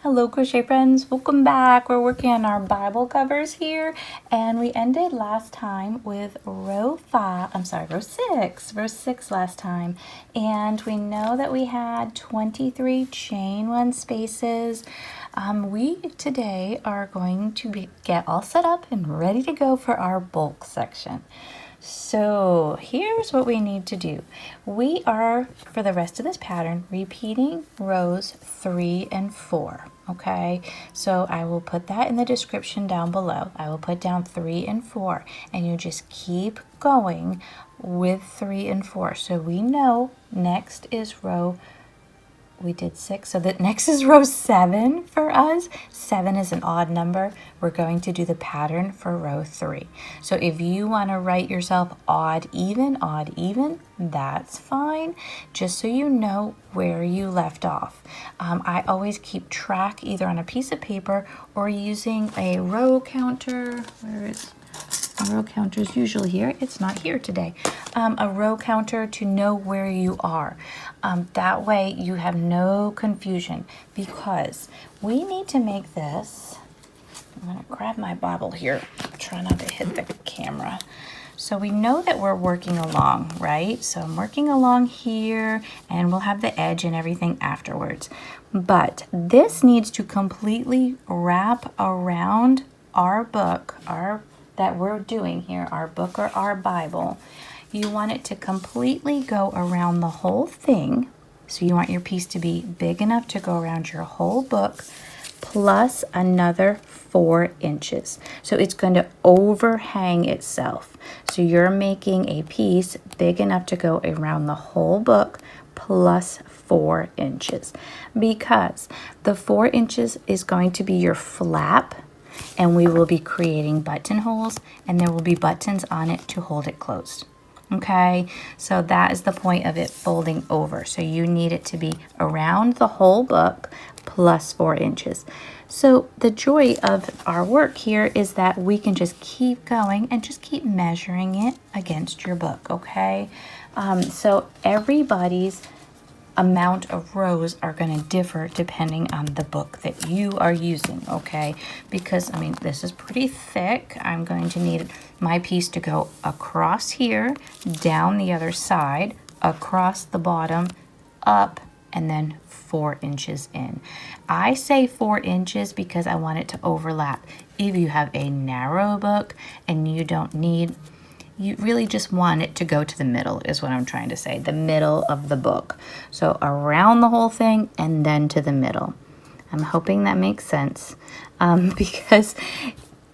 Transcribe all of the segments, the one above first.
Hello crochet friends, welcome back. We're working on our Bible covers here, and we ended last time with row 6 last time, and we know that we had 23 chain 1 spaces. We today are going to get all set up and ready to go for our bulk section. So here's what we need to do. We are, for the rest of this pattern, repeating rows 3 and 4. Okay, so I will put that in the description down below. I will put down 3 and 4, and you just keep going with 3 and 4. So we know next is we did 6, so that next is row 7 for us. 7 is an odd number. We're going to do the pattern for row 3. So if you want to write yourself odd, even, that's fine, just so you know where you left off. I always keep track either on a piece of paper or using a row counter. Where is a row counter? Is usually here. It's not here today. A row counter to know where you are. That way you have no confusion, because we need to make this. I'm going to grab my Bible here. Try not to hit the camera. So we know that we're working along, right? So I'm working along here, and we'll have the edge and everything afterwards. But this needs to completely wrap around our book, that we're doing here, our book or our Bible. You want it to completely go around the whole thing. So you want your piece to be big enough to go around your whole book, plus another 4 inches. So it's going to overhang itself. So you're making a piece big enough to go around the whole book plus 4 inches, because the 4 inches is going to be your flap, and we will be creating buttonholes, and there will be buttons on it to hold it closed. Okay, so that is the point of it folding over. So you need it to be around the whole book plus 4 inches. So the joy of our work here is that we can just keep going and just keep measuring it against your book, okay? So everybody's amount of rows are going to differ depending on the book that you are using, okay? Because, I mean, this is pretty thick. I'm going to need my piece to go across here, down the other side, across the bottom, up, and then 4 inches in. I say 4 inches because I want it to overlap. If you have a narrow book and you really just want it to go to the middle, is what I'm trying to say, the middle of the book. So around the whole thing and then to the middle. I'm hoping that makes sense, because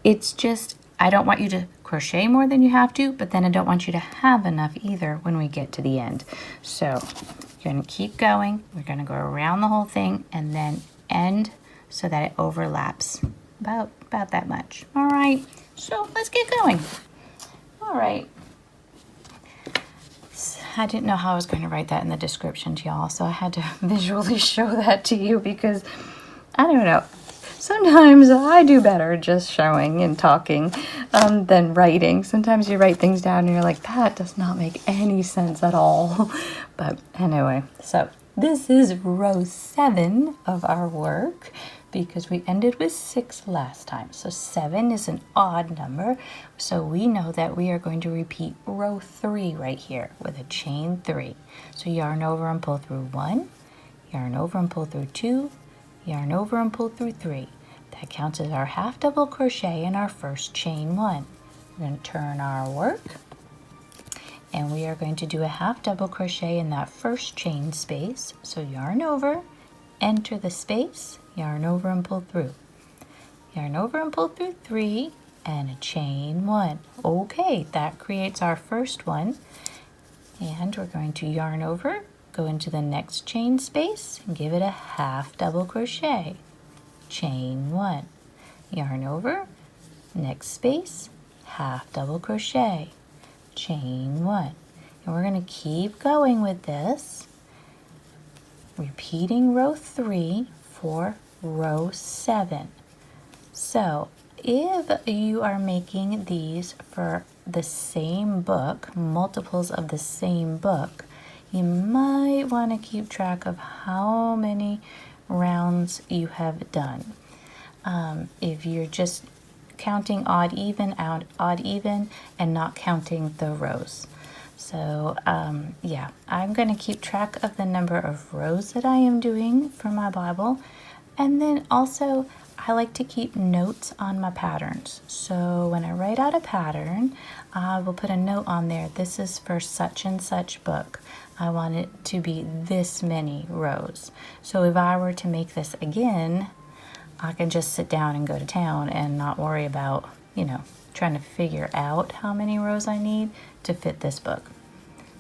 it's just, I don't want you to crochet more than you have to, but then I don't want you to have enough either when we get to the end. So you're going to keep going. We're going to go around the whole thing and then end so that it overlaps about that much. All right, so let's get going. All right. I didn't know how I was going to write that in the description to y'all, so I had to visually show that to you, because I don't know. Sometimes I do better just showing and talking than writing. Sometimes you write things down and you're like, that does not make any sense at all. But anyway, so this is row 7 of our work, because we ended with 6 last time. So 7 is an odd number. So we know that we are going to repeat row 3 right here with a chain 3. So yarn over and pull through 1, yarn over and pull through 2, yarn over and pull through 3. That counts as our half double crochet in our first chain 1. We're going to turn our work, and we are going to do a half double crochet in that first chain space. So yarn over, enter the space, yarn over and pull through. Yarn over and pull through 3 and a chain 1. Okay, that creates our first one. And we're going to yarn over, go into the next chain space, and give it a half double crochet. Chain 1. Yarn over, next space, half double crochet. Chain 1. And we're going to keep going with this, repeating row 3 for row 7. So if you are making these for the same book, multiples of the same book, you might want to keep track of how many rounds you have done. If you're just counting odd even, and not counting the rows. So yeah, I'm going to keep track of the number of rows that I am doing for my Bible. And then also I like to keep notes on my patterns. So when I write out a pattern, I will put a note on there. This is for such and such book. I want it to be this many rows. So if I were to make this again, I can just sit down and go to town and not worry about, trying to figure out how many rows I need to fit this book.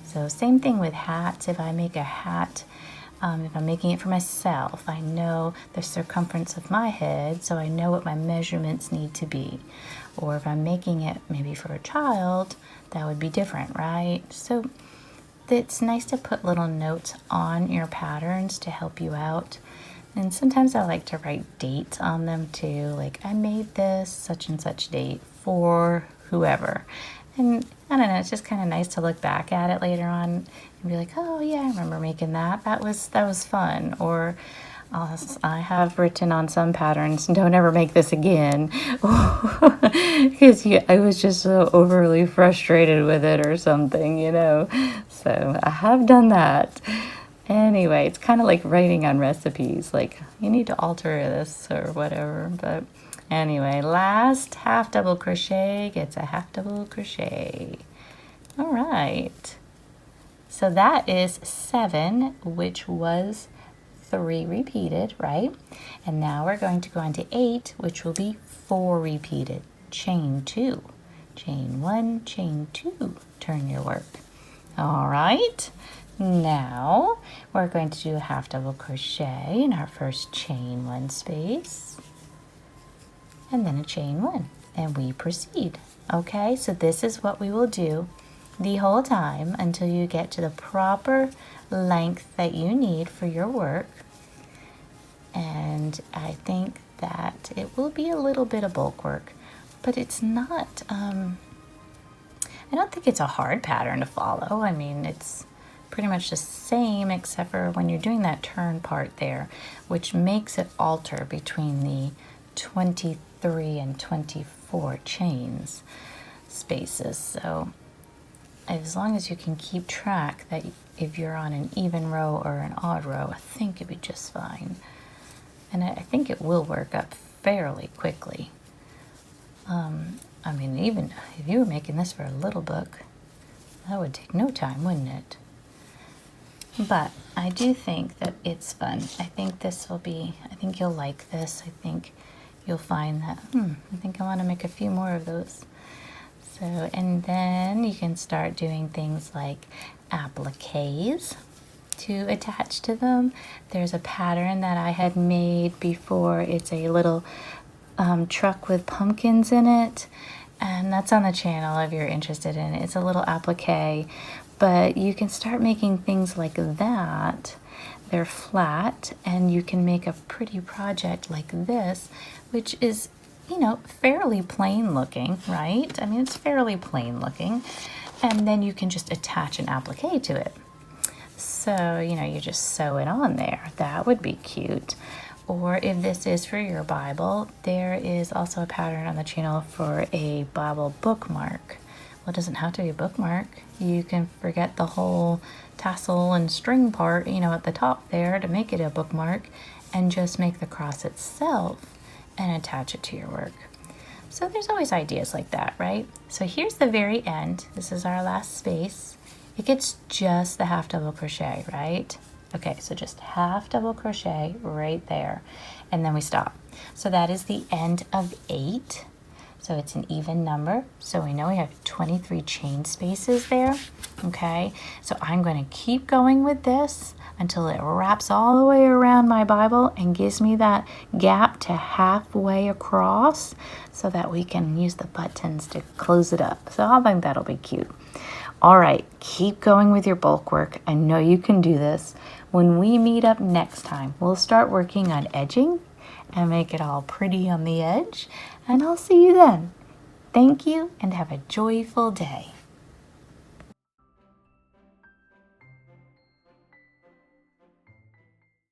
So same thing with hats. If I make a hat, if I'm making it for myself, I know the circumference of my head, so I know what my measurements need to be. Or if I'm making it maybe for a child, that would be different, right? So it's nice to put little notes on your patterns to help you out. And sometimes I like to write dates on them too, like I made this such and such date for whoever. And I don't know, it's just kind of nice to look back at it later on and be like, oh yeah, I remember making that. That was fun. Or I have written on some patterns, don't ever make this again, because I was just so overly frustrated with it or something, So I have done that. Anyway, it's kind of like writing on recipes, like you need to alter this or whatever. But anyway, last half double crochet gets a half double crochet. All right. So that is 7, which was 3 repeated, right? And now we're going to go on to 8, which will be 4 repeated. Chain 2, chain 1, chain 2, turn your work. All right. Now we're going to do a half double crochet in our first chain 1 space, and then a chain 1, and we proceed. Okay, so this is what we will do the whole time until you get to the proper length that you need for your work. And I think that it will be a little bit of bulk work, but it's not, I don't think it's a hard pattern to follow. I mean, it's pretty much the same except for when you're doing that turn part there, which makes it alter between the 23 and 24 chains spaces. So as long as you can keep track that if you're on an even row or an odd row, I think it'd be just fine. And I think it will work up fairly quickly. I mean, even if you were making this for a little book, that would take no time, wouldn't it? But I do think that it's fun. I think you'll like this. I think you'll find that, I think I want to make a few more of those. So, and then you can start doing things like appliques to attach to them. There's a pattern that I had made before. It's a little truck with pumpkins in it, and that's on the channel if you're interested in it. It's a little applique. But you can start making things like that. They're flat, and you can make a pretty project like this, which is, fairly plain looking, right? I mean, it's fairly plain looking. And then you can just attach an applique to it. So, you just sew it on there. That would be cute. Or if this is for your Bible, there is also a pattern on the channel for a Bible bookmark. Well, it doesn't have to be a bookmark. You can forget the whole tassel and string part, at the top there to make it a bookmark, and just make the cross itself and attach it to your work. So there's always ideas like that, right? So here's the very end. This is our last space. It gets just the half double crochet, right? Okay, so just half double crochet right there, and then we stop. So that is the end of 8. So it's an even number. So we know we have 23 chain spaces there. Okay, so I'm going to keep going with this until it wraps all the way around my Bible and gives me that gap to halfway across so that we can use the buttons to close it up. So I think that'll be cute. All right, keep going with your bulk work. I know you can do this. When we meet up next time, we'll start working on edging and make it all pretty on the edge. And I'll see you then. Thank you and have a joyful day.